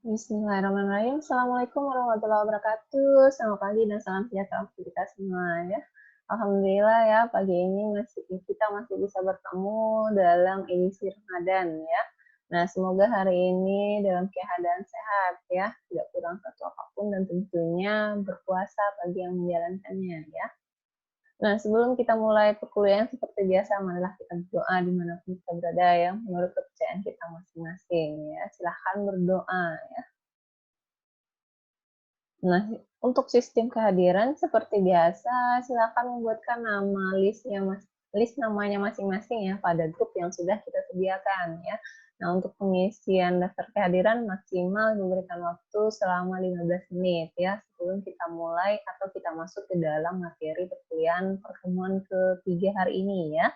Bismillahirrahmanirrahim. Assalamualaikum warahmatullahi wabarakatuh. Selamat pagi dan salam sejahtera untuk kita semua ya. Alhamdulillah ya pagi ini kita masih bisa bertemu dalam edisi Ramadan ya. Nah, semoga hari ini dalam keadaan sehat ya, tidak kurang satu apapun dan tentunya berpuasa bagi yang menjalankannya ya. Nah, sebelum kita mulai perkuliahan seperti biasa, marilah kita berdoa dimanapun kita berada ya, menurut kepercayaan kita masing-masing ya. Silahkan berdoa ya. Nah, untuk sistem kehadiran seperti biasa, silakan membuatkan list namanya masing-masing ya pada grup yang sudah kita sediakan ya. Nah, untuk pengisian daftar kehadiran maksimal diberikan waktu selama 15 menit ya sebelum kita mulai atau kita masuk ke dalam materi perkuliahan pertemuan ketiga hari ini ya.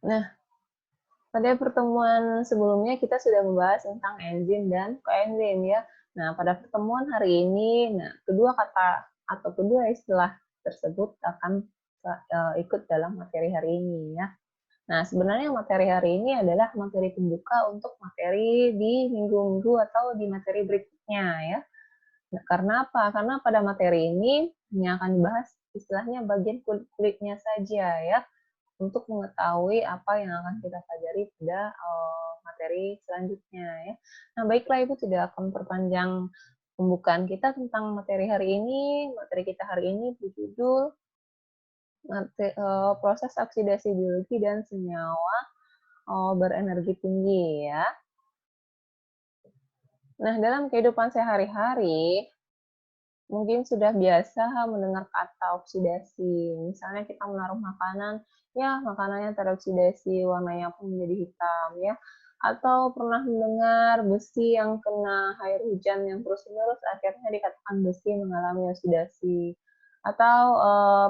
Nah, pada pertemuan sebelumnya kita sudah membahas tentang enzim dan koenzim ya. Nah, pada pertemuan hari ini, kedua kata atau kedua istilah tersebut akan ikut dalam materi hari ini ya. Nah, sebenarnya materi hari ini adalah materi pembuka untuk materi di minggu-minggu atau di materi berikutnya ya. Nah, karena apa? Karena pada materi ini hanya akan dibahas istilahnya bagian kulit-kulitnya saja ya untuk mengetahui apa yang akan kita pelajari pada materi selanjutnya ya. Nah, baiklah Ibu tidak akan perpanjang pembukaan kita tentang materi hari ini. Materi kita hari ini berjudul proses oksidasi biologi dan senyawa berenergi tinggi ya. Nah, dalam kehidupan sehari-hari mungkin sudah biasa mendengar kata oksidasi. Misalnya kita menaruh makanan, ya makanannya teroksidasi, warnanya pun menjadi hitam ya. Atau pernah mendengar besi yang kena air hujan yang terus-menerus akhirnya dikatakan besi mengalami oksidasi. Atau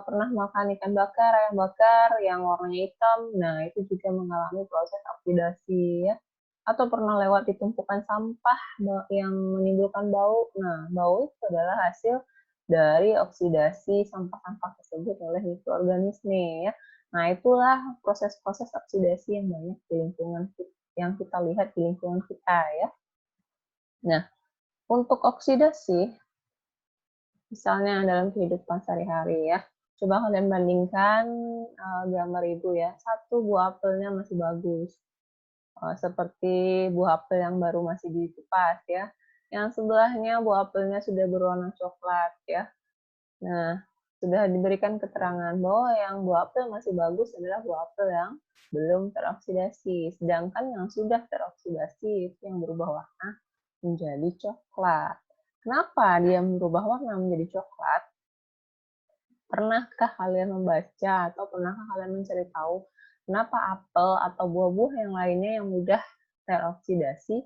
pernah makan ikan bakar, ayam bakar yang warnanya hitam, nah itu juga mengalami proses oksidasi ya. Atau pernah lewat di tumpukan sampah yang menimbulkan bau. Nah, bau itu adalah hasil dari oksidasi sampah-sampah tersebut oleh mikroorganisme ya. Nah, itulah proses-proses oksidasi yang banyak di lingkungan yang kita lihat di lingkungan kita ya. Nah, untuk oksidasi misalnya dalam kehidupan sehari-hari ya. Coba kalian bandingkan gambar Ibu ya. Satu buah apelnya masih bagus. Seperti buah apel yang baru masih dikupas ya. Yang sebelahnya buah apelnya sudah berwarna coklat ya. Nah, sudah diberikan keterangan bahwa yang buah apel masih bagus adalah buah apel yang belum teroksidasi. Sedangkan yang sudah teroksidasi itu yang berubah warna menjadi coklat. Kenapa dia berubah warna menjadi coklat? Pernahkah kalian membaca atau pernahkah kalian mencari tahu kenapa apel atau buah-buah yang lainnya yang mudah teroksidasi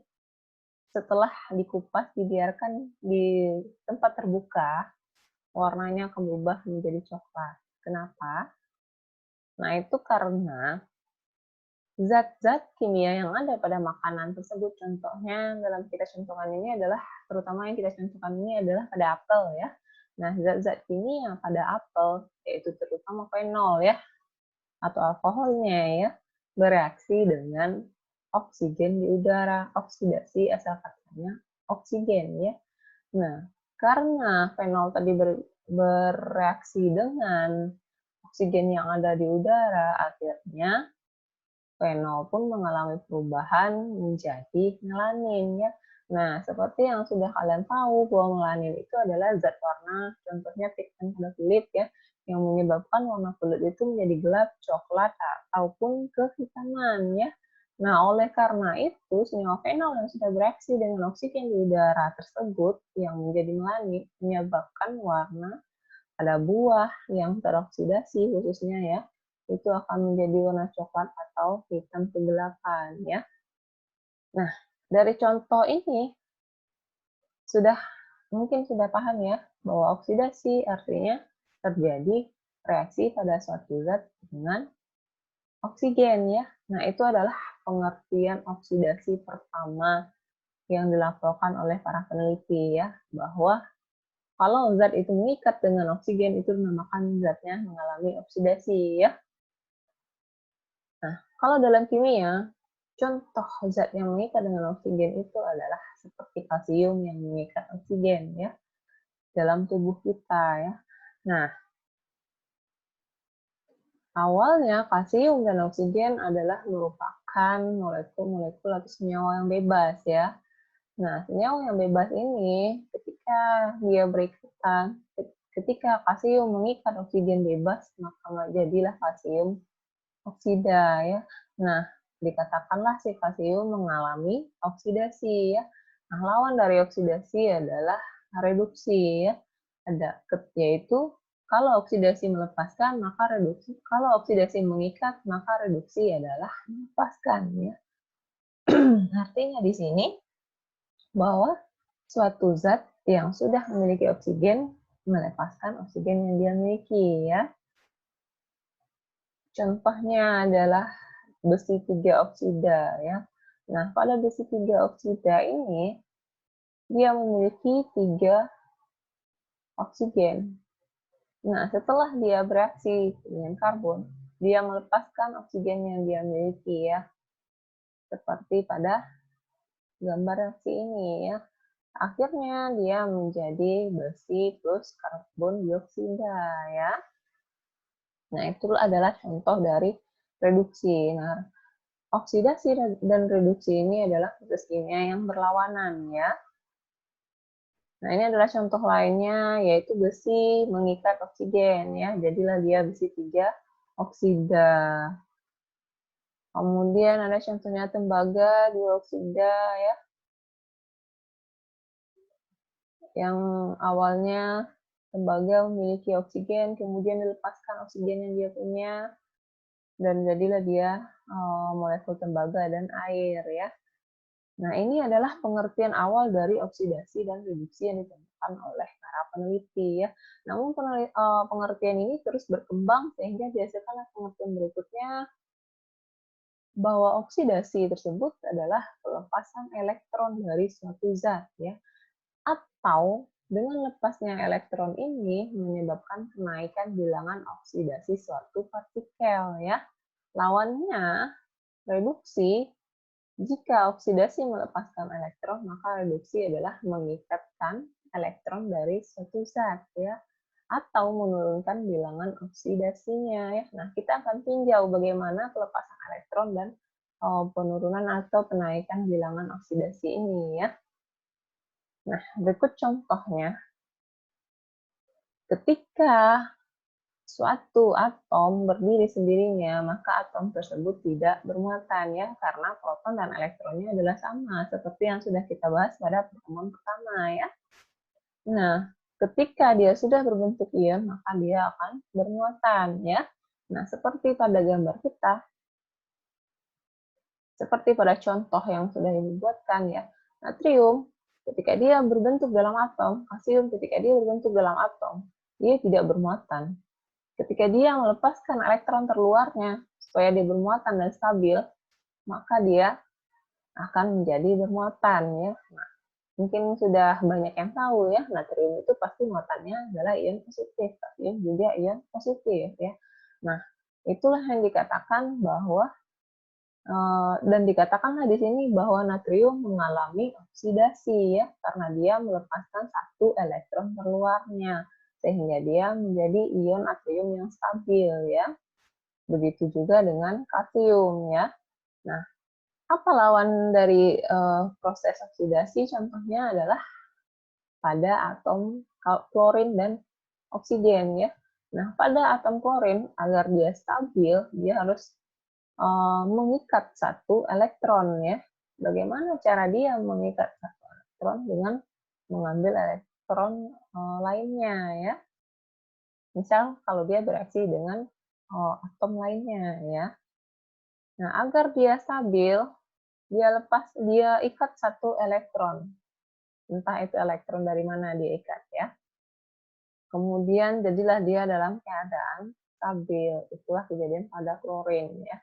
setelah dikupas dibiarkan di tempat terbuka warnanya akan berubah menjadi coklat. Kenapa? Nah, itu karena zat-zat kimia yang ada pada makanan tersebut, contohnya dalam kita contohkan ini adalah, terutama yang kita contohkan ini adalah pada apel ya. Nah, zat-zat kimia pada apel, yaitu terutama fenol ya, atau alkoholnya ya, bereaksi dengan oksigen di udara. Oksidasi asal katanya oksigen ya. Nah, karena fenol tadi bereaksi dengan oksigen yang ada di udara, akhirnya fenol pun mengalami perubahan menjadi melanin ya. Nah, seperti yang sudah kalian tahu bahwa melanin itu adalah zat warna, contohnya pigmen pada kulit ya, yang menyebabkan warna kulit itu menjadi gelap, coklat, ataupun kehitaman ya. Nah, oleh karena itu, senyawa fenol yang sudah bereaksi dengan oksigen di udara tersebut yang menjadi melanin menyebabkan warna pada buah yang teroksidasi khususnya ya, itu akan menjadi warna coklat atau hitam kegelapan ya. Nah, dari contoh ini mungkin sudah paham ya bahwa oksidasi artinya terjadi reaksi pada suatu zat dengan oksigen ya. Nah, itu adalah pengertian oksidasi pertama yang dilakukan oleh para peneliti ya, bahwa kalau zat itu mengikat dengan oksigen itu dinamakan zatnya mengalami oksidasi ya. Nah, kalau dalam kimia, contoh zat yang mengikat dengan oksigen itu adalah seperti kalsium yang mengikat oksigen ya dalam tubuh kita ya. Nah, awalnya kalsium dan oksigen adalah merupakan molekul-molekul atau senyawa yang bebas ya. Nah, senyawa yang bebas ini ketika dia berikatan, ketika kalsium mengikat oksigen bebas, maka jadilah kalsium oksida ya. Nah, dikatakanlah si kalsium mengalami oksidasi ya. Nah, lawan dari oksidasi adalah reduksi ya. Yaitu kalau oksidasi melepaskan maka reduksi, kalau oksidasi mengikat maka reduksi adalah melepaskan ya. Artinya di sini bahwa suatu zat yang sudah memiliki oksigen melepaskan oksigen yang dia miliki ya. Contohnya adalah besi 3 oksida ya. Nah, pada besi 3 oksida ini dia memiliki 3 oksigen. Nah, setelah dia bereaksi dengan karbon, dia melepaskan oksigen yang dia miliki ya. Seperti pada gambar reaksi ini ya. Akhirnya dia menjadi besi plus karbon dioksida ya. Nah, itu adalah contoh dari reduksi. Nah, oksidasi dan reduksi ini adalah proses kimia yang berlawanan ya. Nah, ini adalah contoh lainnya yaitu besi mengikat oksigen ya. Jadilah dia besi 3 oksida. Kemudian ada contohnya tembaga 2 oksida ya. Yang awalnya tembaga memiliki oksigen, kemudian dilepaskan oksigen yang dia punya, dan jadilah dia molekul tembaga dan air ya. Nah, ini adalah pengertian awal dari oksidasi dan reduksi yang ditemukan oleh para peneliti ya. Namun pengertian ini terus berkembang sehingga dihasilkanlah pengertian berikutnya bahwa oksidasi tersebut adalah pelepasan elektron dari suatu zat ya. Atau dengan lepasnya elektron ini menyebabkan kenaikan bilangan oksidasi suatu partikel ya. Lawannya reduksi. Jika oksidasi melepaskan elektron, maka reduksi adalah mengikatkan elektron dari suatu zat ya, atau menurunkan bilangan oksidasinya ya. Nah, kita akan tinjau bagaimana pelepasan elektron dan penurunan atau kenaikan bilangan oksidasi ini ya. Nah, berikut contohnya. Ketika suatu atom berdiri sendirinya, maka atom tersebut tidak bermuatan ya, karena proton dan elektronnya adalah sama, seperti yang sudah kita bahas pada pertemuan pertama ya. Nah, ketika dia sudah berbentuk ion, maka dia akan bermuatan ya. Nah, seperti pada gambar kita, seperti pada contoh yang sudah dibuatkan ya, natrium ketika dia berbentuk dalam atom, kalsium ketika dia berbentuk dalam atom, dia tidak bermuatan. Ketika dia melepaskan elektron terluarnya supaya dia bermuatan dan stabil, maka dia akan menjadi bermuatan ya. Nah, mungkin sudah banyak yang tahu ya, natrium itu pasti muatannya adalah ion positif, kalsium juga ion positif ya. Nah, itulah yang dikatakan bahwa dan dikatakanlah di sini bahwa natrium mengalami oksidasi ya, karena dia melepaskan satu elektron terluarnya, sehingga dia menjadi ion natrium yang stabil ya. Begitu juga dengan kalsium ya. Nah, apa lawan dari proses oksidasi? Contohnya adalah pada atom klorin dan oksigen ya. Nah, pada atom klorin agar dia stabil, dia harus mengikat satu elektron ya. Bagaimana cara dia mengikat satu elektron? Dengan mengambil elektron lainnya ya. Misal kalau dia bereaksi dengan atom lainnya ya. Nah, agar dia stabil, dia ikat satu elektron. Entah itu elektron dari mana dia ikat ya. Kemudian jadilah dia dalam keadaan stabil. Itulah kejadian pada klorin ya.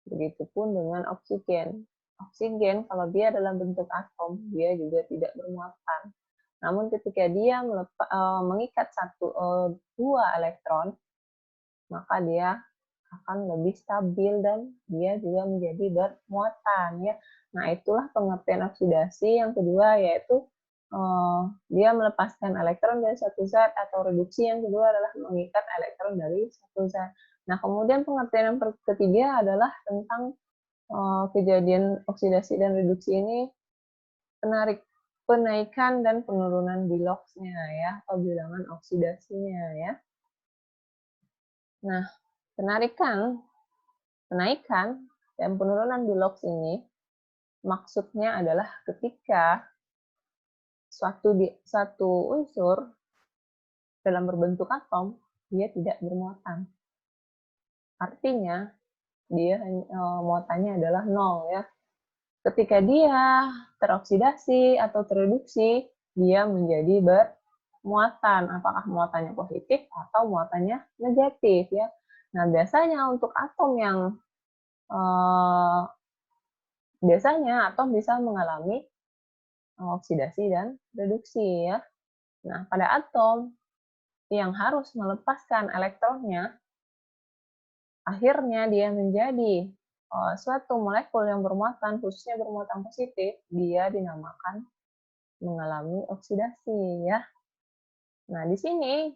Begitupun dengan oksigen. Oksigen kalau dia dalam bentuk atom, dia juga tidak bermuatan. Namun ketika dia mengikat dua elektron, maka dia akan lebih stabil dan dia juga menjadi bermuatan ya. Nah, itulah pengertian oksidasi. Yang kedua yaitu dia melepaskan elektron dari satu zat, atau reduksi yang kedua adalah mengikat elektron dari satu zat. Nah, kemudian pengertian yang ketiga adalah tentang kejadian oksidasi dan reduksi ini penaikan dan penurunan biloxnya ya, atau bilangan oksidasinya ya. Nah, penaikan dan penurunan bilox ini maksudnya adalah ketika suatu unsur dalam berbentuk atom dia tidak bermuatan. Artinya dia muatannya adalah 0 ya. Ketika dia teroksidasi atau tereduksi, dia menjadi bermuatan. Apakah muatannya positif atau muatannya negatif ya. Nah, biasanya untuk atom yang biasanya atom bisa mengalami oksidasi dan reduksi ya. Nah, pada atom yang harus melepaskan elektronnya, akhirnya dia menjadi suatu molekul yang bermuatan, khususnya bermuatan positif, dia dinamakan mengalami oksidasi ya. Nah, di sini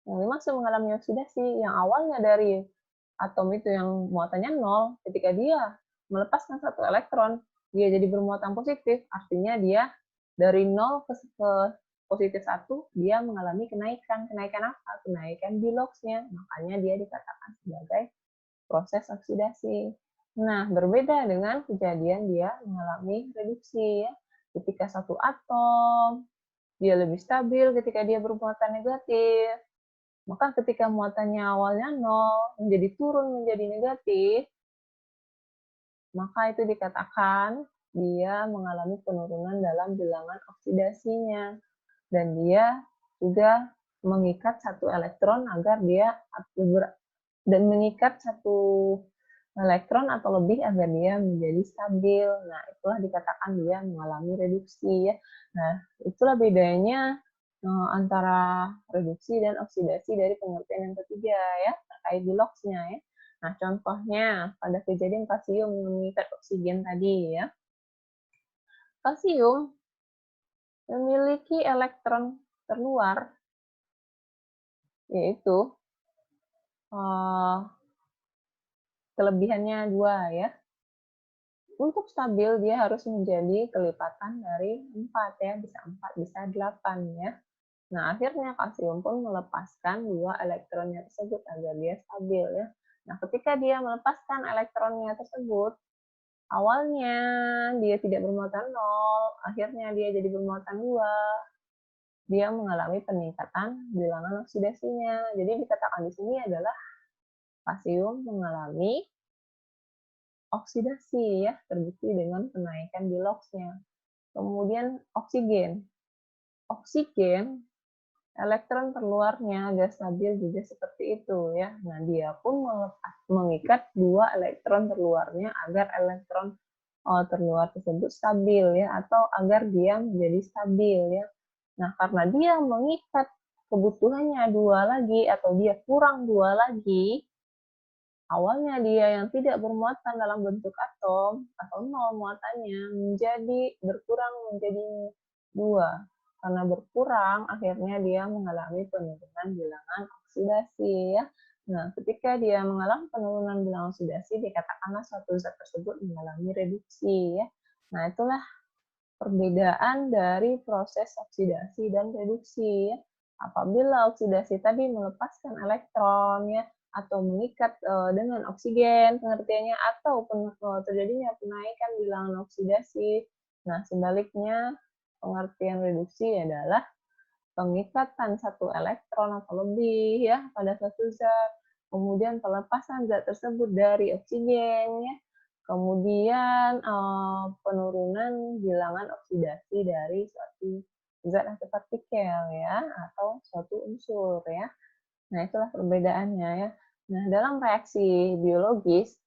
yang dimaksud mengalami oksidasi, yang awalnya dari atom itu yang muatannya 0, ketika dia melepaskan satu elektron, dia jadi bermuatan positif, artinya dia dari 0 ke positif 1, dia mengalami kenaikan. Kenaikan apa? Kenaikan biloxnya, makanya dia dikatakan sebagai proses oksidasi. Nah, berbeda dengan kejadian dia mengalami reduksi ya. Ketika satu atom, dia lebih stabil ketika dia bermuatan negatif. Maka ketika muatannya awalnya 0, menjadi turun menjadi negatif, maka itu dikatakan dia mengalami penurunan dalam bilangan oksidasinya. Dan dia juga mengikat satu elektron agar dia dan mengikat satu elektron atau lebih agar dia menjadi stabil. Nah, itulah dikatakan dia mengalami reduksi ya. Nah, itulah bedanya antara reduksi dan oksidasi dari pengertian yang ketiga ya, terkait biloxnya ya. Nah, contohnya pada kejadian kalsium yang mengikat oksigen tadi ya. Kalsium memiliki elektron terluar, yaitu kelebihannya 2 ya. Untuk stabil dia harus menjadi kelipatan dari 4 ya, bisa 4, bisa 8 ya. Nah, akhirnya kalsium pun melepaskan 2 elektronnya tersebut agar dia stabil ya. Nah, ketika dia melepaskan elektronnya tersebut, awalnya dia tidak bermuatan 0, akhirnya dia jadi bermuatan 2. Dia mengalami peningkatan bilangan oksidasinya. Jadi dikatakan di sini adalah kalsium mengalami oksidasi ya, terbukti dengan kenaikan biloxnya. Kemudian oksigen. Oksigen, elektron terluarnya agak stabil juga seperti itu ya. Nah, dia pun mengikat 2 elektron terluarnya agar elektron terluar tersebut stabil ya, atau agar dia menjadi stabil ya. Nah, karena dia mengikat kebutuhannya 2 lagi atau dia kurang 2 lagi, awalnya dia yang tidak bermuatan dalam bentuk atom atau 0 muatannya menjadi berkurang menjadi 2. Karena berkurang, akhirnya dia mengalami penurunan bilangan oksidasi ya. Nah, ketika dia mengalami penurunan bilangan oksidasi, dikatakanlah suatu zat tersebut mengalami reduksi ya. Nah, itulah perbedaan dari proses oksidasi dan reduksi ya. Apabila oksidasi tadi melepaskan elektron ya, atau mengikat dengan oksigen pengertiannya, atau terjadinya penaikan bilangan oksidasi. Nah, sebaliknya pengertian reduksi adalah pengikatan satu elektron atau lebih ya pada satu zat, kemudian pelepasan zat tersebut dari oksigen ya, kemudian penurunan bilangan oksidasi dari suatu zat atau partikel ya, atau suatu unsur ya. Nah, itulah perbedaannya ya. Nah, dalam reaksi biologis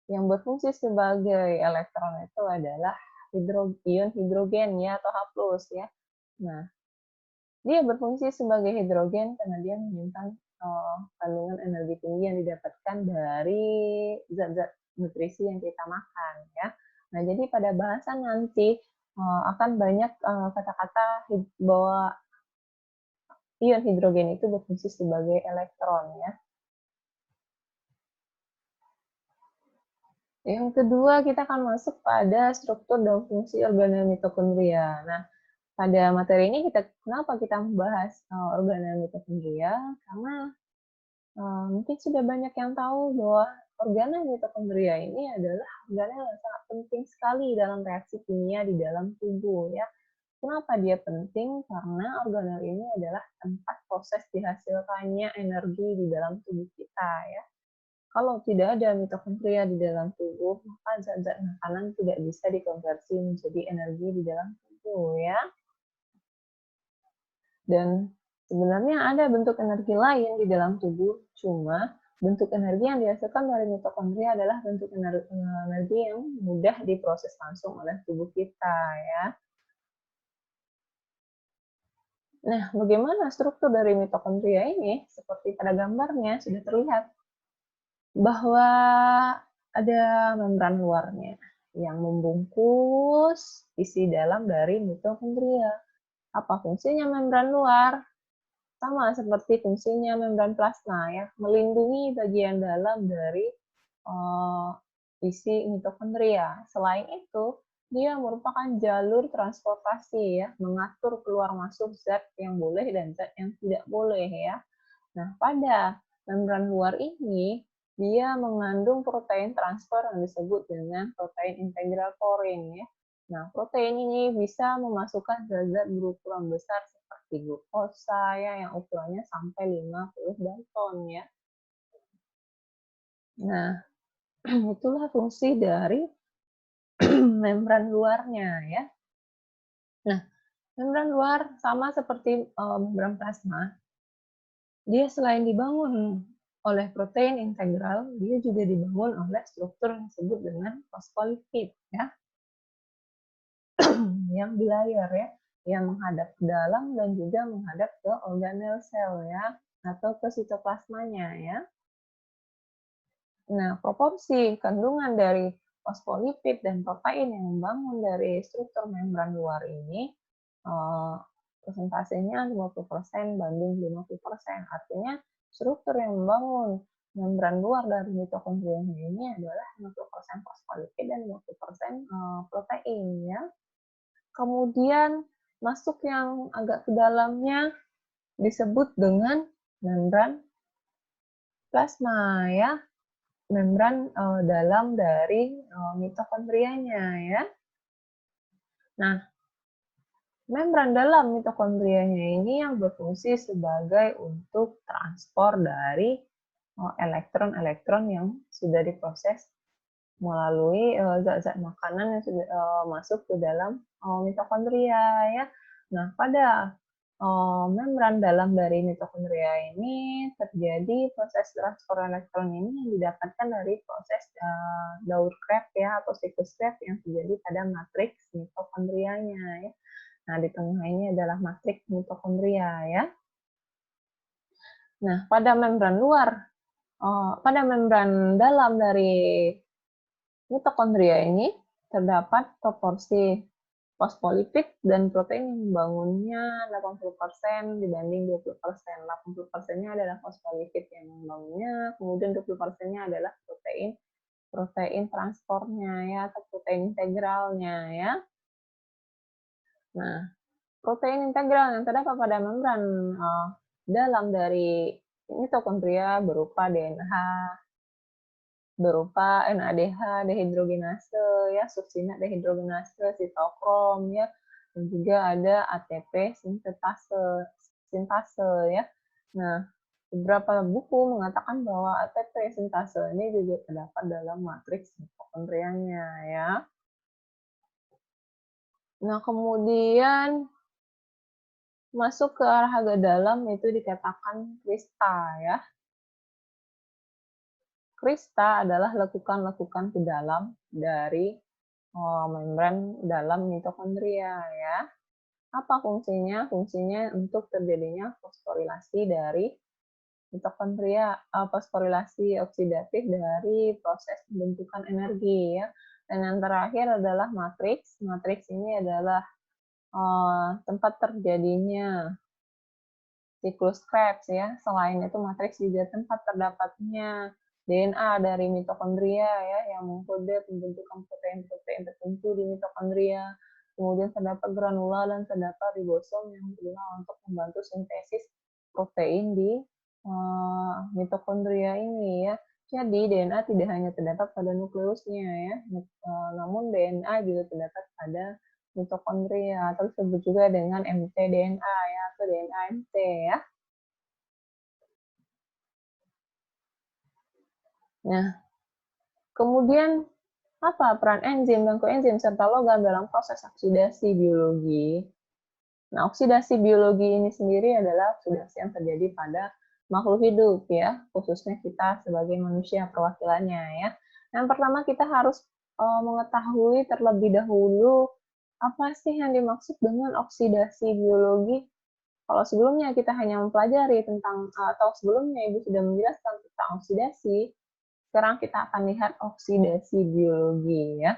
yang berfungsi sebagai elektron itu adalah ion hidrogen ya, atau H+ ya. Nah, dia berfungsi sebagai hidrogen karena dia menyimpan kandungan energi tinggi yang didapatkan dari zat-zat nutrisi yang kita makan ya. Nah, jadi pada bahasan nanti akan banyak kata-kata bahwa ion hidrogen itu berfungsi sebagai elektron ya. Yang kedua, kita akan masuk pada struktur dan fungsi organel mitokondria. Nah, pada materi ini kenapa kita membahas organel mitokondria? Karena mungkin sudah banyak yang tahu bahwa organel mitokondria ini adalah organel yang sangat penting sekali dalam reaksi kimia di dalam tubuh ya. Kenapa dia penting? Karena organel ini adalah tempat proses dihasilkannya energi di dalam tubuh kita ya. Kalau tidak ada mitokondria di dalam tubuh, maka zat-zat makanan tidak bisa dikonversi menjadi energi di dalam tubuh ya. Dan sebenarnya ada bentuk energi lain di dalam tubuh, cuma bentuk energi yang dihasilkan dari mitokondria adalah bentuk energi yang mudah diproses langsung oleh tubuh kita ya. Nah, bagaimana struktur dari mitokondria ini? Seperti pada gambarnya sudah terlihat bahwa ada membran luarnya yang membungkus isi dalam dari mitokondria. Apa fungsinya membran luar? Sama seperti fungsinya membran plasma ya, melindungi bagian dalam dari isi mitokondria. Selain itu, dia merupakan jalur transportasi ya, mengatur keluar masuk zat yang boleh dan zat yang tidak boleh ya. Nah, pada membran luar ini dia mengandung protein transfer yang disebut dengan protein integral porin ya. Nah, protein ini bisa memasukkan zat-zat berukuran besar seperti glukosa ya yang ukurannya sampai 50 dalton ya. Nah, itulah fungsi dari membran luarnya ya. Nah, membran luar sama seperti membran plasma. Dia selain dibangun oleh protein integral, dia juga dibangun oleh struktur yang disebut dengan fosfolipid ya. Yang bilayer ya, yang menghadap ke dalam dan juga menghadap ke organel sel ya, atau ke sitoplasmanya ya. Nah, proporsi kandungan dari fosfolipid dan protein yang membangun dari struktur membran luar ini persentasenya 50% banding 50%. Artinya struktur yang membangun membran luar dari mitokondria ini adalah 50% fosfolipid dan 50% protein ya. Kemudian masuk yang agak ke dalamnya disebut dengan membran plasma ya. Membran dalam dari mitokondrianya ya. Nah, membran dalam mitokondrianya ini yang berfungsi sebagai untuk transport dari elektron-elektron yang sudah diproses melalui zat-zat makanan yang sudah masuk ke dalam mitokondria ya. Nah, pada membran dalam dari mitokondria ini terjadi proses transfer elektron ini yang didapatkan dari proses Dough-Krebs ya atau siklus Krebs yang terjadi pada matriks mitokondrianya ya. Nah, di tengah ini adalah matriks mitokondria ya. Nah, pada membran dalam dari mitokondria ini terdapat proporsi fosfolipid dan protein yang membangunnya 80% dibanding 20%. 80%-nya adalah fosfolipid yang membangunnya, kemudian 20%-nya adalah protein transportnya ya atau protein integralnya ya. Nah, protein integral yang terdapat pada membran dalam dari mitokondria berupa DNH, berupa NADH dehidrogenase ya, suksinat dehidrogenase, sitokrom ya, dan juga ada ATP sintase ya. Nah, beberapa buku mengatakan bahwa ATP sintase ini juga terdapat dalam matriks mitokondrianya ya. Nah, kemudian masuk ke arah agak dalam itu dikatakan krista ya. Krista adalah lekukan-lekukan ke dalam dari membran dalam mitokondria ya. Apa fungsinya? Fungsinya untuk terjadinya fosforilasi dari mitokondria fosforilasi oksidatif dari proses pembentukan energi ya. Dan yang terakhir adalah matriks. Matriks ini adalah tempat terjadinya siklus Krebs ya. Selain itu matriks juga tempat terdapatnya DNA dari mitokondria ya yang mengkode pembentukan protein-protein tertentu di mitokondria. Kemudian terdapat granula dan terdapat ribosom yang berguna untuk membantu sintesis protein di mitokondria ini ya. Jadi DNA tidak hanya terdapat pada nukleusnya ya, namun DNA juga terdapat pada mitokondria atau disebut juga dengan mtDNA ya atau DNA MT ya. Nah, kemudian apa peran enzim dan koenzim serta logam dalam proses oksidasi biologi? Nah, oksidasi biologi ini sendiri adalah oksidasi yang terjadi pada makhluk hidup ya, khususnya kita sebagai manusia perwakilannya ya. Yang pertama kita harus mengetahui terlebih dahulu apa sih yang dimaksud dengan oksidasi biologi. Kalau sebelumnya kita hanya mempelajari tentang atau sebelumnya Ibu sudah menjelaskan tentang oksidasi, sekarang kita akan lihat oksidasi biologi ya.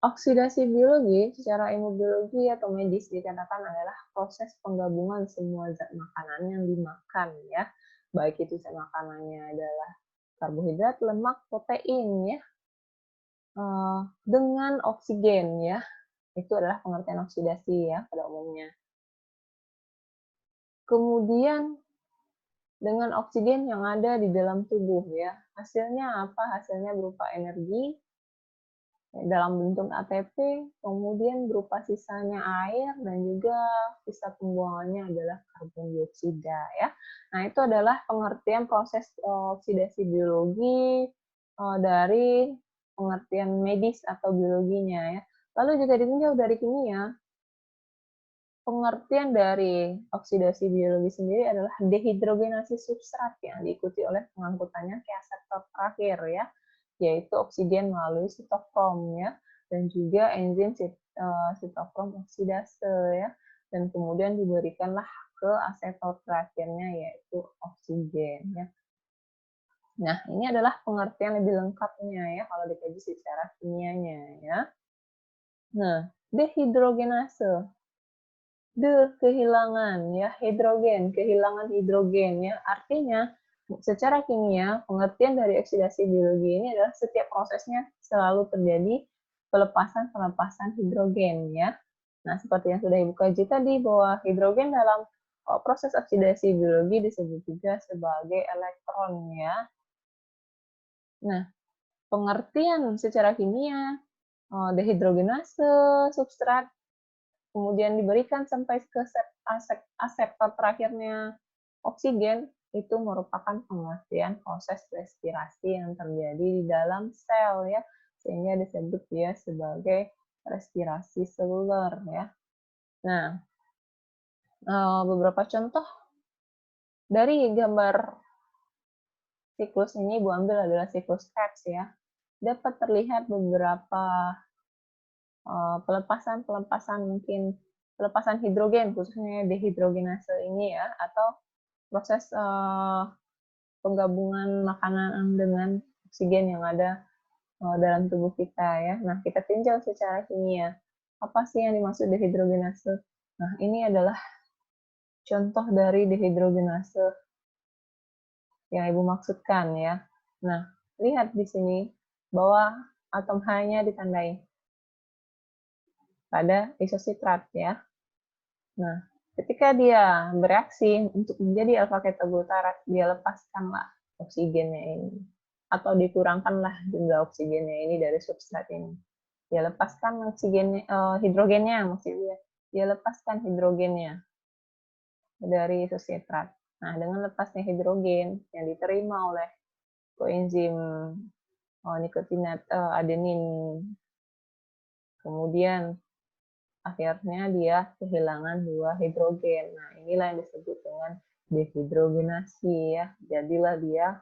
Oksidasi biologi secara ilmu biologi atau medis dikatakan adalah proses penggabungan semua zat makanan yang dimakan ya. Baik itu zat makanannya adalah karbohidrat, lemak, protein ya. Dengan oksigen ya. Itu adalah pengertian oksidasi ya pada umumnya. Kemudian dengan oksigen yang ada di dalam tubuh ya. Hasilnya apa? Hasilnya berupa energi dalam bentuk ATP, kemudian berupa sisanya air, dan juga sisa pembuangannya adalah karbon dioksida ya. Nah, itu adalah pengertian proses oksidasi biologi dari pengertian medis atau biologinya ya. Lalu juga ditinjau dari kimia, pengertian dari oksidasi biologi sendiri adalah dehidrogenasi substrat yang diikuti oleh pengangkutannya ke aseptor terakhir ya, yaitu oksigen melalui sitokrom ya, dan juga enzim sitokrom oksidase ya, dan kemudian diberikanlah ke asetor terakhirnya yaitu oksigen ya. Nah, ini adalah pengertian lebih lengkapnya ya kalau dikaji secara kimianya ya. Nah, dehidrogenase kehilangan ya kehilangan hidrogen ya. Artinya secara kimia pengertian dari oksidasi biologi ini adalah setiap prosesnya selalu terjadi pelepasan hidrogen ya. Nah, seperti yang sudah Ibu kaji tadi bahwa hidrogen dalam proses oksidasi biologi disebut juga sebagai elektron ya. Nah, pengertian secara kimia dehidrogenase substrat kemudian diberikan sampai ke aseptor terakhirnya oksigen, itu merupakan pengertian proses respirasi yang terjadi di dalam sel ya, sehingga disebut dia sebagai respirasi seluler ya. Nah, beberapa contoh dari gambar siklus ini Bu ambil adalah siklus Krebs ya. Dapat terlihat beberapa pelepasan hidrogen khususnya dehidrogenase ini ya, atau proses penggabungan makanan dengan oksigen yang ada dalam tubuh kita ya. Nah, kita tinjau secara kimia. Apa sih yang dimaksud dehidrogenase? Nah, ini adalah contoh dari dehidrogenase yang Ibu maksudkan ya. Nah, lihat di sini bahwa atom H-nya ditandai pada isositrat ya. Nah, ketika dia bereaksi untuk menjadi alfa ketoglutarat, dia lepaskanlah oksigennya ini, atau dikurangkanlah jumlah oksigennya ini dari substrat ini. Dia lepaskan hidrogennya maksudnya. Dia lepaskan hidrogennya dari isositrat. Nah, dengan lepasnya hidrogen yang diterima oleh koenzim nikotinat adenin, kemudian akhirnya dia kehilangan 2 hidrogen. Nah, inilah yang disebut dengan dehidrogenasi ya. Jadilah dia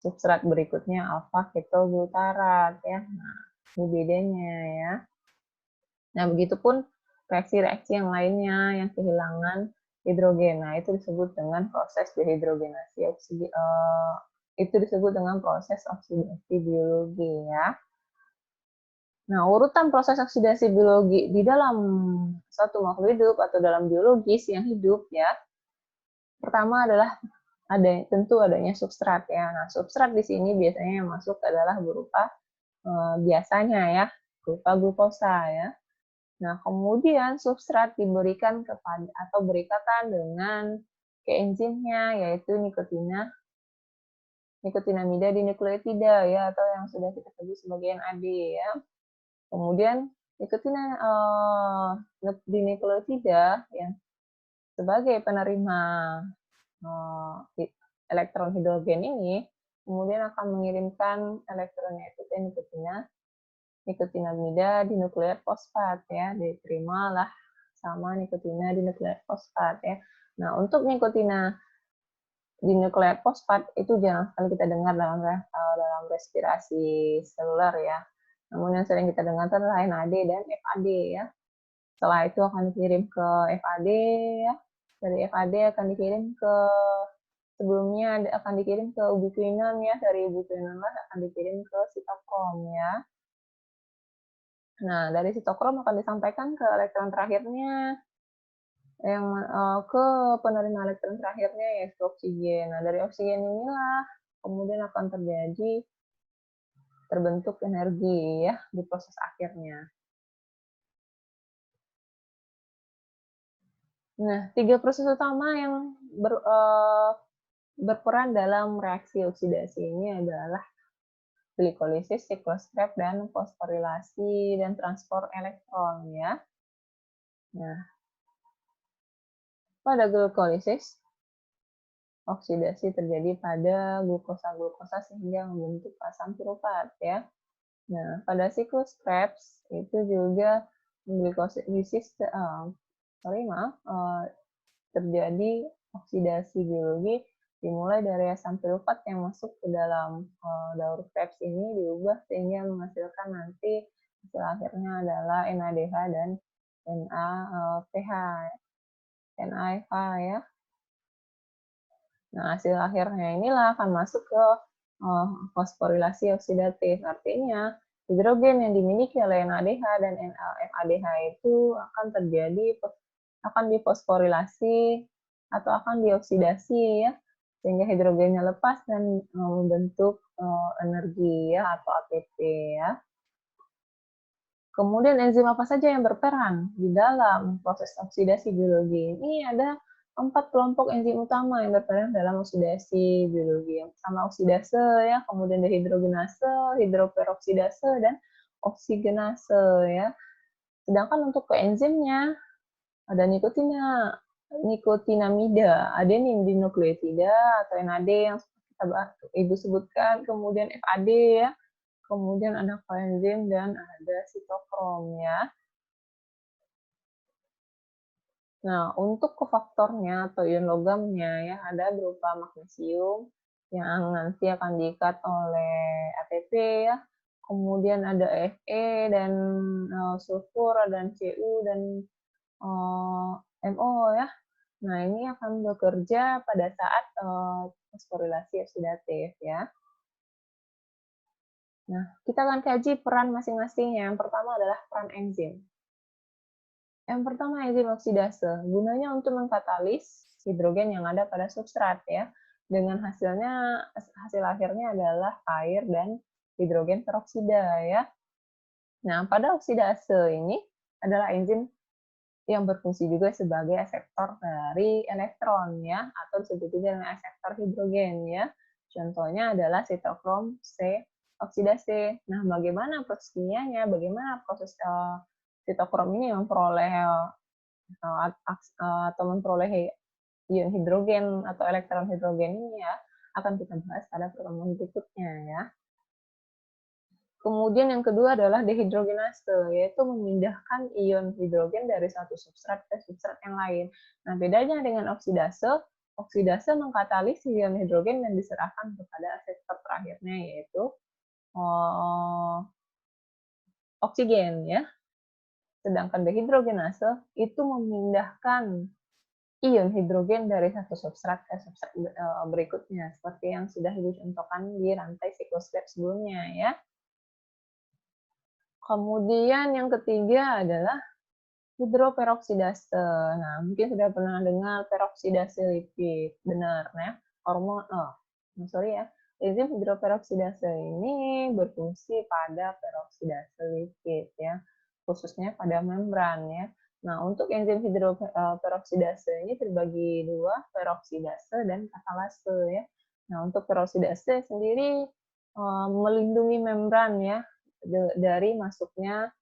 substrat berikutnya alfa ketoglutarat ya. Nah, ini bedanya ya. Nah, begitupun reaksi-reaksi yang lainnya yang kehilangan hidrogen. Nah, itu disebut dengan proses dehidrogenasi itu disebut dengan proses oksidasi biologi ya. Nah, urutan proses oksidasi biologi di dalam suatu makhluk hidup atau dalam biologis yang hidup ya. Pertama adalah tentu adanya substrat ya. Nah, substrat di sini biasanya yang masuk adalah berupa biasanya ya, berupa glukosa ya. Nah, kemudian substrat diberikan kepada atau berikatan dengan keenzimnya yaitu nikotinamida dinukleotida ya atau yang sudah kita sebut sebagai NAD ya. Kemudian nikotina dinukleotida yang sebagai penerima elektron hidrogen ini kemudian akan mengirimkan elektronnya itu ke nikotinamida dinukleat fosfat ya, diterimalah sama nikotina dinukleat fosfat ya. Nah, untuk nikotina dinukleat fosfat itu jarang sekali kita dengar dalam respirasi seluler ya. Namun yang sering kita dengar adalah NAD dan FAD ya. Setelah itu akan dikirim ke FAD ya. Dari FAD akan dikirim ke sebelumnya akan dikirim ke ubiquinon ya. Dari ubiquinon akan dikirim ke sitokrom ya. Nah, dari sitokrom akan disampaikan ke elektron terakhirnya yang ke penerima elektron terakhirnya yaitu oksigen. Nah, dari oksigen inilah kemudian akan terbentuk energi ya di proses akhirnya. Nah, 3 proses utama yang berperan dalam reaksi oksidasi ini adalah glikolisis, siklostrep, dan fosforilasi dan transport elektron ya. Nah, pada glikolisis oksidasi terjadi pada glukosa-glukosa sehingga membentuk asam piruvat ya. Nah, pada siklus Krebs itu juga glikolisis terjadi oksidasi biologi dimulai dari asam piruvat yang masuk ke dalam daur Krebs ini diubah sehingga menghasilkan nanti hasil akhirnya adalah NADH dan NaPH, NaH ya. Nah, hasil akhirnya inilah akan masuk ke fosforilasi oksidatif. Artinya, hidrogen yang dimiliki oleh NADH dan NADH itu akan difosforilasi atau akan dioksidasi ya, sehingga hidrogennya lepas dan membentuk energi ya atau ATP ya. Kemudian enzim apa saja yang berperan di dalam proses oksidasi biologi? Ini ada 4 kelompok enzim utama yang berperan dalam oksidasi biologi. Yang pertama oksidase ya, kemudian dehidrogenase, hidroperoksidase, dan oksigenase ya. Sedangkan untuk koenzimnya ada nikotinamida, adenin dinukleotida atau NAD yang Ibu sebutkan, kemudian FAD ya, kemudian ada koenzim dan ada sitokrom ya. Nah, untuk kofaktornya atau ion logamnya ya ada berupa magnesium yang nanti akan diikat oleh ATP ya. Kemudian ada Fe dan sulfur dan Cu dan MO ya. Nah, ini akan bekerja pada saat fosforilasi oksidatif ya. Nah, kita akan kaji peran masing-masingnya. Yang pertama adalah peran enzim. Yang pertama enzim oksidase, gunanya untuk mengkatalis hidrogen yang ada pada substrat ya. Dengan hasil akhirnya adalah air dan hidrogen peroksida ya. Nah, pada oksidase ini adalah enzim yang berfungsi juga sebagai akseptor dari elektron ya, atau disebut juga dengan akseptor hidrogen ya. Contohnya adalah sitokrom C oksidase. Nah, bagaimana proses kimianya? Bagaimana proses sitokrom ini memperoleh atau memperoleh ion hidrogen atau elektron hidrogen ini ya, akan kita bahas pada pertemuan berikutnya ya. Kemudian yang kedua adalah dehidrogenase, yaitu memindahkan ion hidrogen dari satu substrat ke substrat yang lain. Nah, bedanya dengan oksidase, oksidase mengkatalis ion hidrogen dan diserahkan kepada akseptor terakhirnya, yaitu oksigen ya. Sedangkan dehidrogenase itu memindahkan ion hidrogen dari satu substrat ke substrat berikutnya, seperti yang sudah Ibu contohkan di rantai siklus Krebs sebelumnya ya. Kemudian yang ketiga adalah hidroperoksidase. Nah, mungkin sudah pernah dengar peroksidase lipid, benar ya. Sorry ya. Enzim hidroperoksidase ini berfungsi pada peroksidase lipid ya, khususnya pada membran ya. Nah, untuk enzim hidroperoksidase ini terbagi dua, peroksidase dan katalase ya. Nah, untuk peroksidase sendiri melindungi membran ya dari masuknya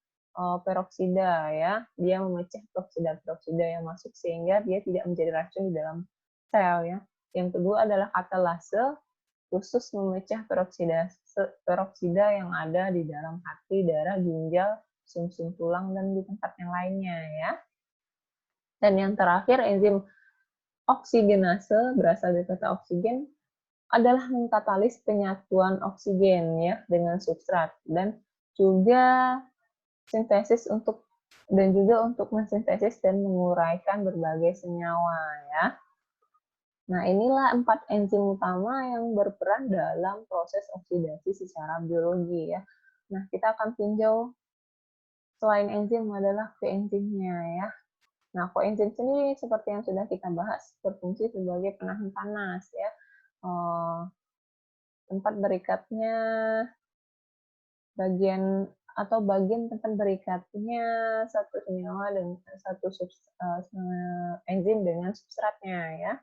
peroksida ya, dia memecah peroksida yang masuk sehingga dia tidak menjadi racun di dalam sel ya. Yang kedua adalah katalase, khusus memecah peroksida yang ada di dalam hati, darah, ginjal, sumsum tulang, dan di tempat yang lainnya ya. Dan yang terakhir enzim oksigenase berasal dari kata oksigen adalah mengkatalis penyatuan oksigen ya dengan substrat dan juga untuk mensintesis dan menguraikan berbagai senyawa ya. Nah, inilah 4 enzim utama yang berperan dalam proses oksidasi secara biologi ya. Nah, kita akan tinjau selain enzim adalah koenzimnya ya. Nah, koenzim sendiri seperti yang sudah kita bahas berfungsi sebagai penahan panas ya. Tempat berikatnya bagian tempat berikatnya satu senyawa dan satu enzim dengan substratnya ya.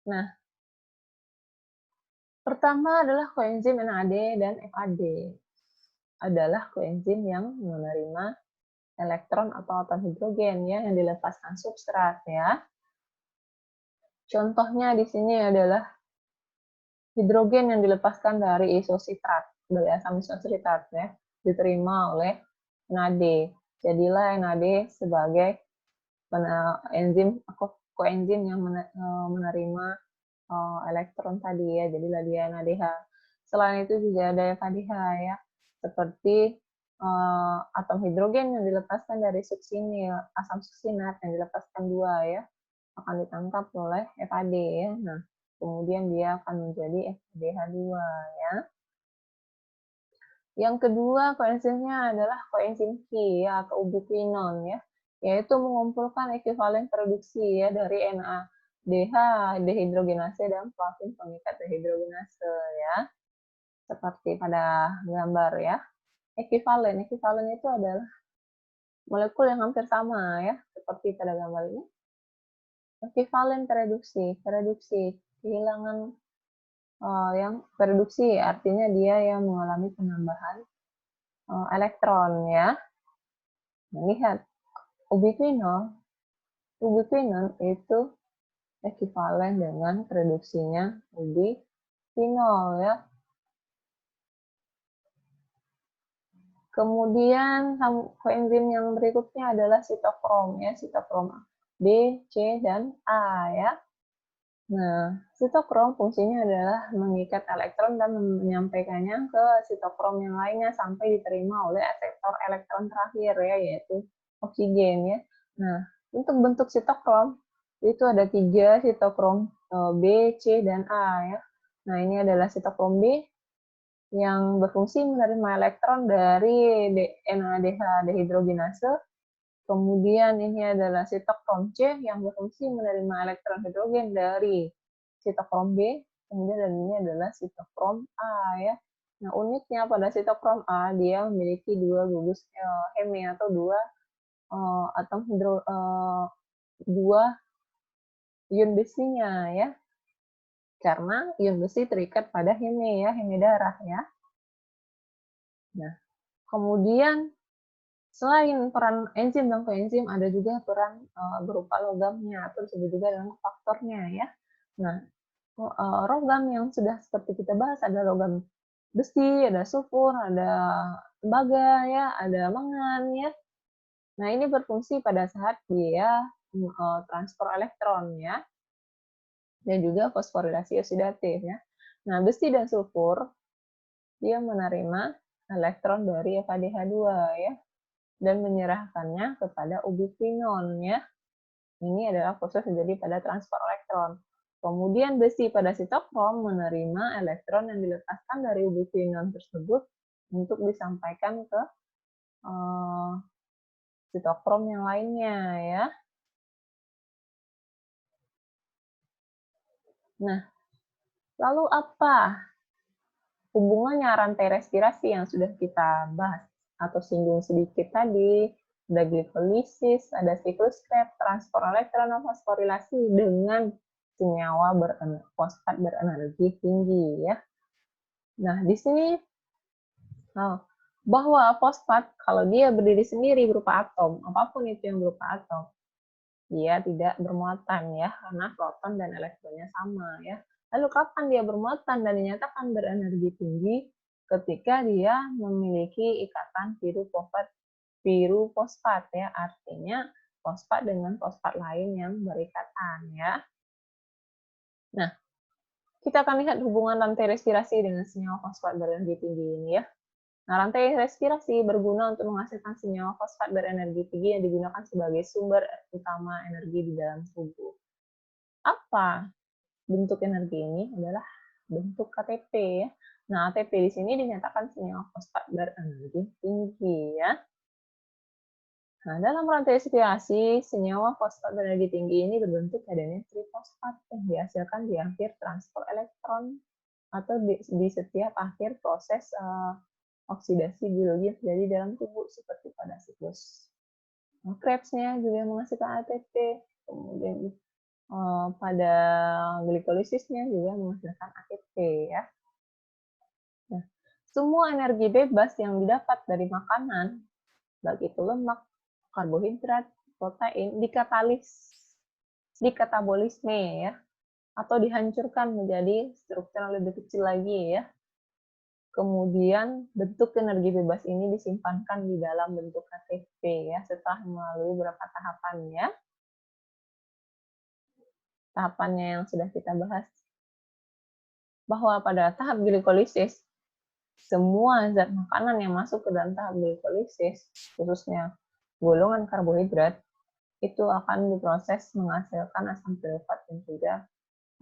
Nah, pertama adalah koenzim NAD dan FAD. Adalah koenzim yang menerima elektron atau atom hidrogen ya yang dilepaskan substrat ya. Contohnya di sini adalah hidrogen yang dilepaskan dari isositrat, dari asam isositrat ya, diterima oleh NAD. Jadilah NAD sebagai koenzim yang menerima elektron tadi ya, jadilah dia NADH. Selain itu juga ada FADH ya, seperti atom hidrogen yang dilepaskan dari suksinil, asam suksinat yang dilepaskan 2 ya, akan ditangkap oleh FAD ya. Nah, kemudian dia akan menjadi FADH2 ya. Yang kedua koenzimnya adalah koenzim Q ya, atau ubiquinon ya, yaitu mengumpulkan ekuivalen produksi ya dari NADH dehidrogenase dan flavin pengikat dehidrogenase ya. Seperti pada gambar ya. Ekuivalen itu adalah molekul yang hampir sama ya, seperti pada gambar ini. Ekuivalen reduksi kehilangan yang reduksi artinya dia yang mengalami penambahan elektron ya. Nah, lihat ubiquinon itu ekuivalen dengan reduksinya ubiquinol ya. Kemudian koenzim yang berikutnya adalah sitokrom ya, sitokrom B, C, dan A ya. Nah, sitokrom fungsinya adalah mengikat elektron dan menyampaikannya ke sitokrom yang lainnya sampai diterima oleh efektor elektron terakhir ya, yaitu oksigen ya. Nah, untuk bentuk sitokrom itu ada 3 sitokrom B, C, dan A ya. Nah, ini adalah sitokrom B yang berfungsi menerima elektron dari NADH dehidrogenase. Kemudian ini adalah sitokrom C yang berfungsi menerima elektron hidrogen dari sitokrom B. Kemudian dan ini adalah sitokrom A ya. Nah, uniknya pada sitokrom A dia memiliki 2 gugus heme atau 2 ion besinya ya. Karena ion besi terikat pada heme ya, heme darah ya. Nah, kemudian selain peran enzim dan koenzim, ada juga peran berupa logamnya atau disebut juga dengan faktornya ya. Nah, logam yang sudah seperti kita bahas ada logam besi, ada sulfur, ada tembaga ya, ada mangan ya. Nah, ini berfungsi pada saat dia transfer elektron ya. Dan juga fosforilasi oksidatif ya. Nah, besi dan sulfur dia menerima elektron dari FADH2 ya dan menyerahkannya kepada ubiquinon ya. Ini adalah proses terjadi pada transfer elektron. Kemudian besi pada sitokrom menerima elektron yang dilepaskan dari ubiquinon tersebut untuk disampaikan ke sitokrom yang lainnya ya. Nah, lalu apa hubungannya rantai respirasi yang sudah kita bahas atau singgung sedikit tadi? Ada glikolisis, ada siklus Krebs, transport elektron, fosforilasi dengan senyawa fosfat berenergi tinggi ya. Nah, di sini bahwa fosfat kalau dia berdiri sendiri berupa atom, apapun itu yang berupa atom, dia tidak bermuatan ya, karena proton dan elektronnya sama ya. Lalu kapan dia bermuatan dan dinyatakan berenergi tinggi? Ketika dia memiliki ikatan pirufosfat ya, artinya fosfat dengan fosfat lain yang berikatan ya. Nah, kita akan lihat hubungan rantai respirasi dengan senyawa fosfat berenergi tinggi ini ya. Nah, rantai respirasi berguna untuk menghasilkan senyawa fosfat berenergi tinggi yang digunakan sebagai sumber utama energi di dalam tubuh. Apa bentuk energi ini? Adalah bentuk ATP ya. Nah, ATP di sini dinyatakan senyawa fosfat berenergi tinggi ya. Nah, dalam rantai respirasi, senyawa fosfat berenergi tinggi ini berbentuk adanya trifosfat yang dihasilkan di akhir transfer elektron atau di setiap akhir proses oksidasi biologi yang terjadi dalam tubuh seperti pada siklus Krebs-nya juga menghasilkan ATP, kemudian pada glikolisisnya juga menghasilkan ATP ya. Nah, semua energi bebas yang didapat dari makanan, baik itu lemak, karbohidrat, protein, dikatabolisme ya, atau dihancurkan menjadi struktur yang lebih kecil lagi ya. Kemudian bentuk energi bebas ini disimpankan di dalam bentuk ATP ya setelah melalui beberapa tahapan ya. Tahapannya yang sudah kita bahas. Bahwa pada tahap glikolisis, semua zat makanan yang masuk ke dalam tahap glikolisis, khususnya golongan karbohidrat, itu akan diproses menghasilkan asam pirufat dan juga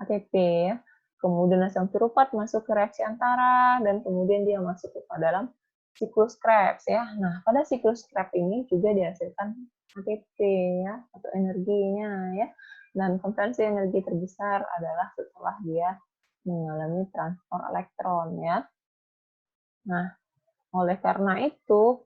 ATP ya. Kemudian asam pirufat masuk ke reaksi antara dan kemudian dia masuk ke dalam siklus Krebs ya. Nah, pada siklus Krebs ini juga dihasilkan ATP ya atau energinya ya. Dan konsentrasi energi terbesar adalah setelah dia mengalami transfer elektron ya. Nah, oleh karena itu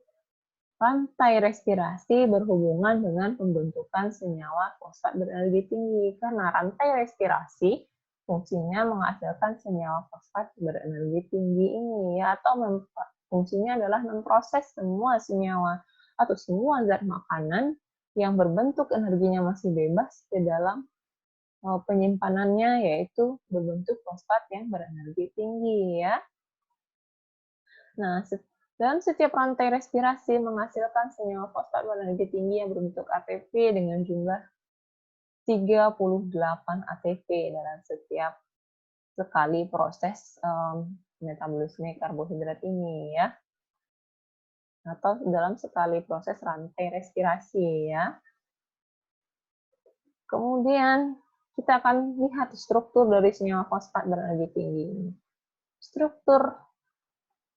rantai respirasi berhubungan dengan pembentukan senyawa fosfat berenergi tinggi karena rantai respirasi fungsinya menghasilkan senyawa fosfat berenergi tinggi ini ya atau fungsinya adalah memproses semua senyawa atau semua zat makanan yang berbentuk energinya masih bebas ke dalam penyimpanannya yaitu berbentuk fosfat yang berenergi tinggi ya. Nah, dalam setiap rantai respirasi menghasilkan senyawa fosfat berenergi tinggi yang berbentuk ATP dengan jumlah 38 ATP dalam setiap sekali proses metabolisme karbohidrat ini ya. Atau dalam sekali proses rantai respirasi ya. Kemudian kita akan lihat struktur dari senyawa fosfat berenergi tinggi ini. Struktur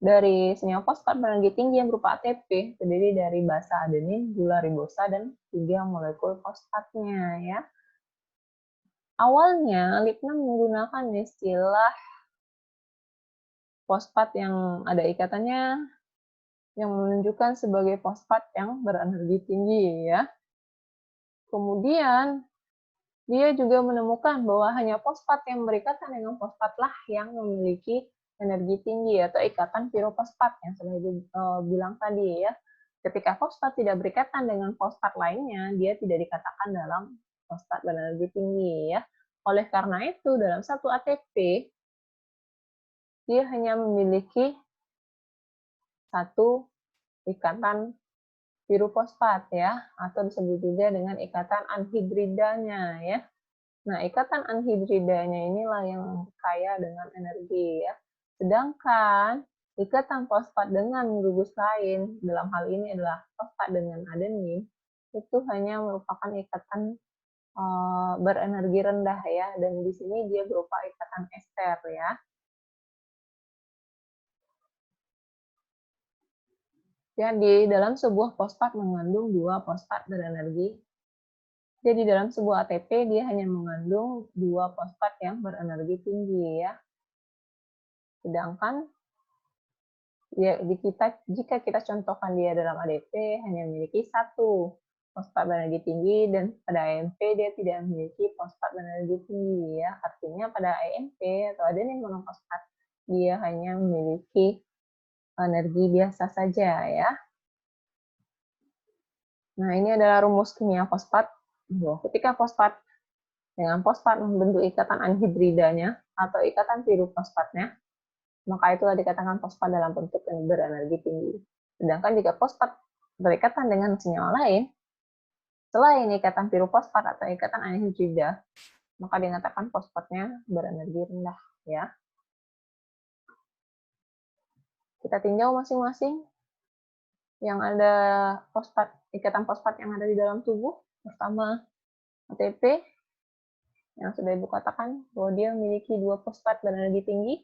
dari senyawa fosfat berenergi tinggi yang berupa ATP terdiri dari basa adenin, gula ribosa, dan 3 molekul fosfatnya ya. Awalnya Lipton menggunakan istilah fosfat yang ada ikatannya yang menunjukkan sebagai fosfat yang berenergi tinggi ya. Kemudian dia juga menemukan bahwa hanya fosfat yang berikatan dengan fosfatlah yang memiliki energi tinggi atau ikatan pirofosfat yang sudah bilang tadi ya. Ketika fosfat tidak berikatan dengan fosfat lainnya, dia tidak dikatakan dalam fosfat berenergi tinggi ya. Oleh karena itu, dalam satu ATP, dia hanya memiliki satu ikatan pirofosfat ya, atau disebut juga dengan ikatan anhidridanya ya. Nah, ikatan anhidridanya inilah yang kaya dengan energi ya. Sedangkan ikatan fosfat dengan gugus lain, dalam hal ini adalah fosfat dengan adenin, itu hanya merupakan ikatan berenergi rendah ya, dan di sini dia berupa ikatan ester ya. Jadi dalam sebuah fosfat mengandung 2 fosfat berenergi. Jadi dalam sebuah ATP dia hanya mengandung 2 fosfat yang berenergi tinggi ya. Sedangkan ya, jika kita contohkan dia dalam ADP hanya memiliki 1 fosfat berenergi tinggi, dan pada AMP dia tidak memiliki fosfat berenergi tinggi ya. Artinya pada AMP atau adenin monofosfat dia hanya memiliki energi biasa saja ya. Nah, ini adalah rumus kimia fosfat. Ketika fosfat dengan fosfat membentuk ikatan anhidridanya atau ikatan pirofosfatnya, maka itulah dikatakan fosfat dalam bentuk yang berenergi tinggi. Sedangkan jika fosfat berikatan dengan senyawa lain, selain ikatan pirofosfat atau ikatan anhidrida, maka dikatakan fosfatnya berenergi rendah ya. Kita tinjau masing-masing yang ada ikatan fosfat yang ada di dalam tubuh. Pertama, ATP yang sudah Ibu katakan bahwa dia memiliki 2 fosfat berenergi tinggi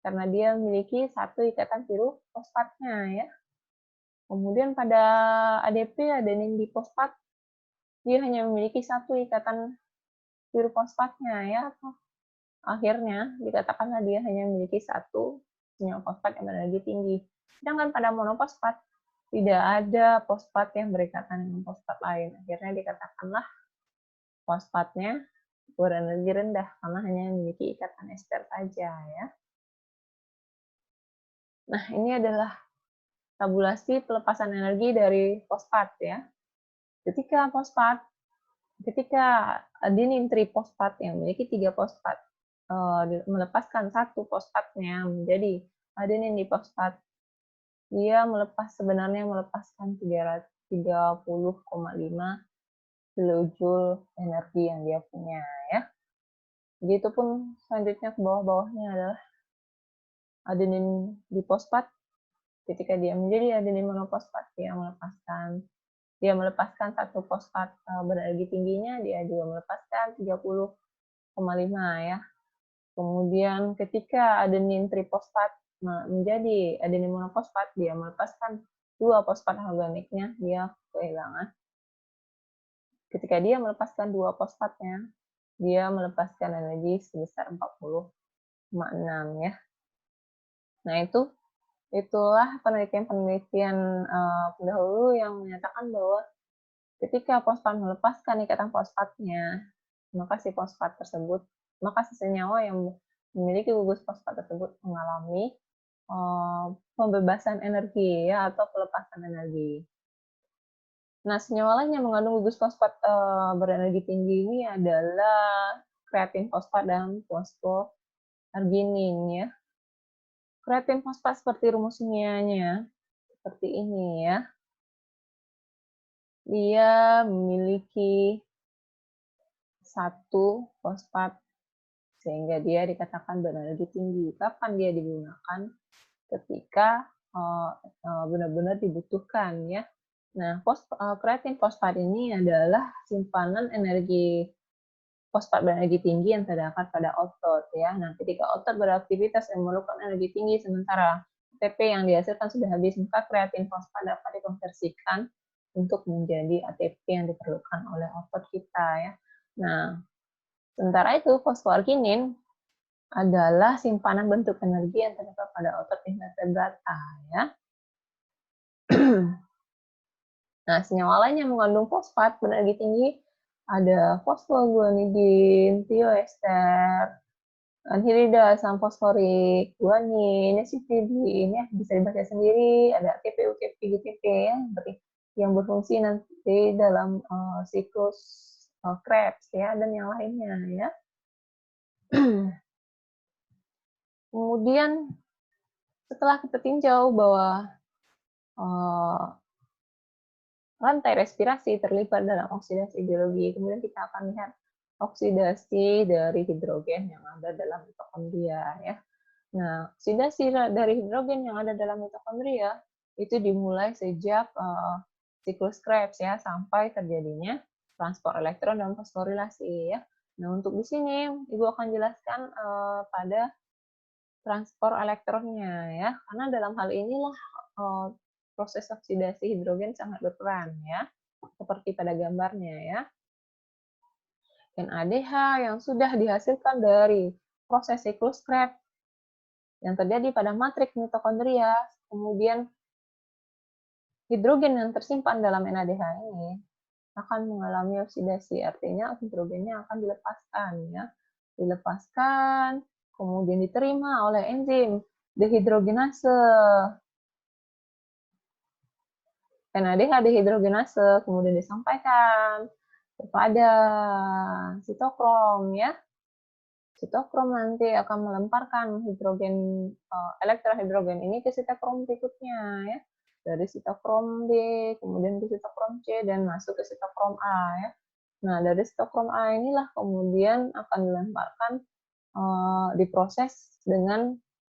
karena dia memiliki 1 ikatan pirofosfatnya ya. Kemudian pada ADP, adenin difosfat, dia hanya memiliki 1 ikatan pirofosfatnya ya. Akhirnya dikatakanlah dia hanya memiliki 1 senyawa fosfat yang berenergi tinggi. Sedangkan pada monofosfat tidak ada fosfat yang berikatan dengan fosfat lain. Akhirnya dikatakanlah fosfatnya berenergi rendah karena hanya memiliki ikatan ester saja ya. Nah, ini adalah tabulasi pelepasan energi dari fosfat ya. Ketika adenin trifosfat yang memiliki 3 fosfat melepaskan 1 fosfatnya menjadi adenin difosfat, dia sebenarnya melepaskan 30,5 kilojoule energi yang dia punya ya. Begitupun selanjutnya ke bawah-bawahnya adalah adenin difosfat. Ketika dia menjadi adenin monofosfat, dia melepaskan 1 fosfat berenergi tingginya, dia juga melepaskan 30,5 ya. Kemudian ketika adenin trifosfat menjadi adenin monofosfat, dia melepaskan 2 fosfat organiknya, dia kehilangan. Ketika dia melepaskan 2 fosfatnya, dia melepaskan energi sebesar 40,6 ya. Nah, itulah penelitian-penelitian pendahulu yang menyatakan bahwa ketika fosfat melepaskan ikatan fosfatnya, maka si senyawa yang memiliki gugus fosfat tersebut mengalami pembebasan energi ya, atau pelepasan energi. Nah, senyawa lain yang mengandung gugus fosfat berenergi tinggi ini adalah kreatin fosfat dan fosfoarginin ya. Kreatin fosfat seperti rumus kimianya seperti ini ya. Dia memiliki 1 fosfat sehingga dia dikatakan berenergi tinggi. Kapan dia digunakan? Ketika benar-benar dibutuhkan ya. Nah, kreatin fosfat ini adalah simpanan energi fosfat berenergi tinggi yang terdapat pada otot ya. Nah, ketika otot beraktivitas yang memerlukan energi tinggi sementara ATP yang dihasilkan sudah habis, maka kreatin fosfat dapat dikonversikan untuk menjadi ATP yang diperlukan oleh otot kita ya. Nah, sementara itu fosfoarginin adalah simpanan bentuk energi yang terdapat pada otot invertebrata ya. Nah, senyawa lain yang mengandung fosfat berenergi tinggi ada fosfoguanidin, tioester, anhidrida asam fosforik, guanin, nesifidin ya, bisa dibaca sendiri, ada ATP, UTP, GTP ya, yang berfungsi nanti dalam siklus Krebs ya, dan yang lainnya ya. Kemudian setelah kita tinjau bahwa rantai respirasi terlibat dalam oksidasi biologi, kemudian kita akan lihat oksidasi dari hidrogen yang ada dalam mitokondria ya. Nah, oksidasi dari hidrogen yang ada dalam mitokondria itu dimulai sejak siklus Krebs ya, sampai terjadinya transport elektron dan fosforilasi ya. Nah, untuk di sini Ibu akan jelaskan pada transport elektronnya ya, karena dalam hal inilah proses oksidasi hidrogen sangat berperan ya, seperti pada gambarnya ya. NADH yang sudah dihasilkan dari proses siklus Krebs yang terjadi pada matriks mitokondria, kemudian hidrogen yang tersimpan dalam NADH ini akan mengalami oksidasi, artinya hidrogennya akan dilepaskan ya. Dilepaskan, kemudian diterima oleh enzim dehidrogenase. NADH dehidrogenase kemudian disampaikan kepada sitokrom ya. Sitokrom nanti akan melemparkan hidrogen elektron hidrogen ini ke sitokrom berikutnya ya. Dari sitokrom B, kemudian ke sitokrom C dan masuk ke sitokrom A ya. Nah, dari sitokrom A inilah kemudian akan dilemparkan diproses dengan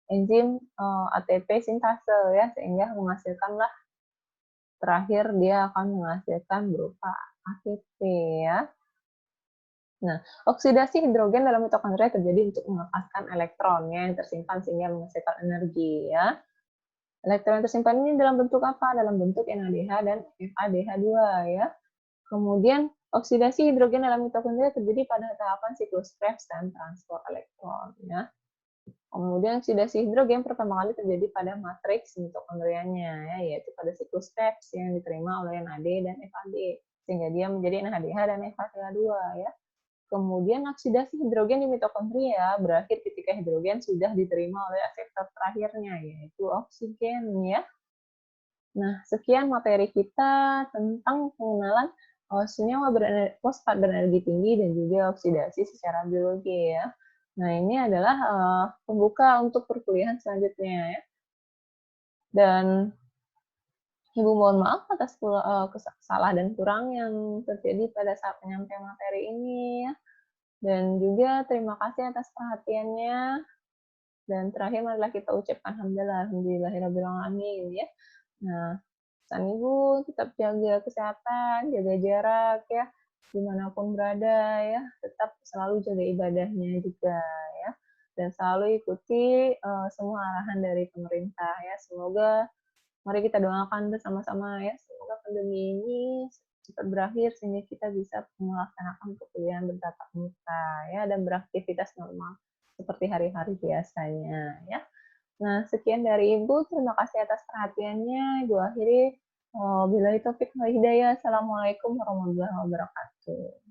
enzim ATP sintase ya, sehingga menghasilkanlah terakhir dia akan menghasilkan berupa ATP ya. Nah, oksidasi hidrogen dalam mitokondria terjadi untuk melepaskan elektronnya yang tersimpan sehingga menghasilkan energi ya. Elektron yang tersimpan ini dalam bentuk apa? Dalam bentuk NADH dan FADH2 ya. Kemudian oksidasi hidrogen dalam mitokondria terjadi pada tahapan siklus Krebs dan transport elektron ya. Kemudian oksidasi hidrogen pertama kali terjadi pada matriks mitokondrianya ya, yaitu pada siklus Krebs yang diterima oleh NAD dan FAD sehingga dia menjadi NADH dan FADH2 ya. Kemudian oksidasi hidrogen di mitokondria berakhir ketika hidrogen sudah diterima oleh aseptor terakhirnya, yaitu oksigen ya. Nah, sekian materi kita tentang pengenalan senyawa fosfat berenergi tinggi dan juga oksidasi secara biologi ya. Nah, ini adalah pembuka untuk perkuliahan selanjutnya ya. Dan Ibu mohon maaf atas kesalahan dan kurang yang terjadi pada saat penyampaian materi ini ya. Dan juga terima kasih atas perhatiannya. Dan terakhir marilah kita ucapkan alhamdulillahirrahmanirrahim ya. Nah, pesan Ibu tetap jaga kesehatan, jaga jarak ya, dimanapun berada ya, tetap selalu jaga ibadahnya juga ya. Dan selalu ikuti semua arahan dari pemerintah ya. Semoga mari kita doakan bersama-sama ya, semoga pandemi ini cepat berakhir sehingga kita bisa melaksanakan perkuliahan bertatap muka ya dan beraktivitas normal seperti hari-hari biasanya ya. Nah, sekian dari Ibu, terima kasih atas perhatiannya. Ibu akhiri, wabillahi taufik wal hidayah. Assalamualaikum warahmatullahi wabarakatuh.